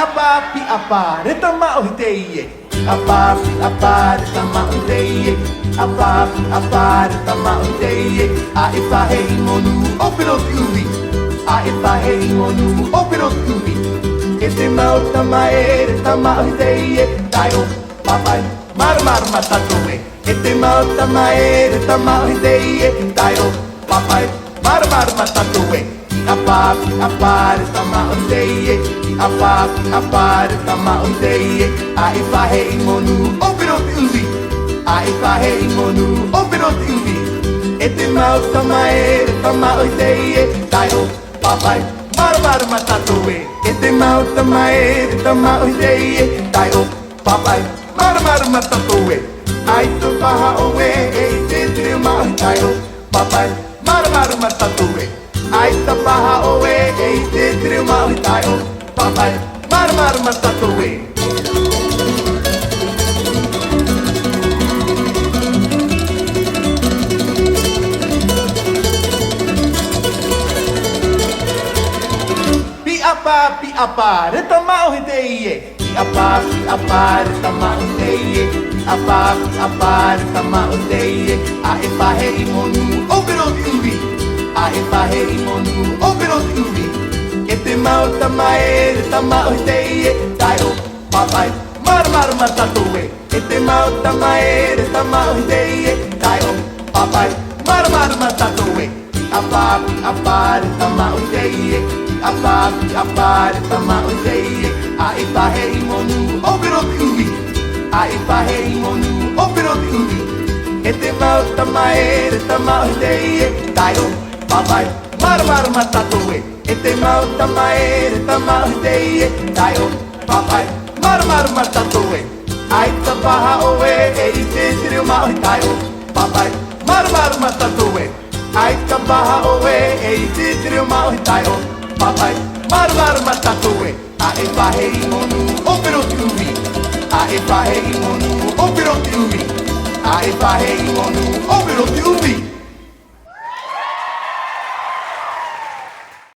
apa, re tamau hi te ie. Apa, re tamau hi te ie. Apa, re tamau hi te ie. A e whahei monu o piro tiuhi. A e whahei monu o piro tiuhi. E te mau tamae re tamau hi te ie. Tai o papai, mar matatoe. E te mau tamae re tamau hi te ie. Tai o papai, mar matatoe. Apa, re tamau hi te ie. Apa, re tamau hi te ie. A e whahei monu o piro tiuhi. A e whahei monu o piro tiuhi. E te mau tamae re tamau hi te ie. Tai o papai, mar matatoe. E te mau tamae re tamau hi te ie. Tai o papai, mar matatoe. Ai te paha oe e te tiri mau hi tai o papai, mar matatoe. Ai te paha oe e te tiri mau hi tai o papai, mar matatoe. Pi apa, re tamau hi te ie. Apa, re tamau hi te ie. Apa, re tamau hi te ie. A e whahei monu o piro tiuhi. A e whahei monu o piro tiuhi. E te mau tamae re tamau hi te ie. Tai o papai, mar matatoe. E te mau tamae re tamau hi te ie. Tai o papai, mar matatoe. Apa, re tamau hi te ie. Apa, re tamau hi te ie. A e whahei monu o piro tiuhi. A e whahei monu o piro tiuhi. E te mau tamae re tamau hi te ie. Tai o papai, mar matatoe. E te mau tamae re tamau hi te ie. Tai o papai, mar matatoe. Ai te paha oe e i te tiri mau hi tai o papai, mar matatoe. Ai te paha oe e i te tiri mau hi tai o papai, mar matatoe. A e whahei monu o piro tiuhi. A e whahei monu o piro tiuhi. A e whahei monu o piro tiuhi.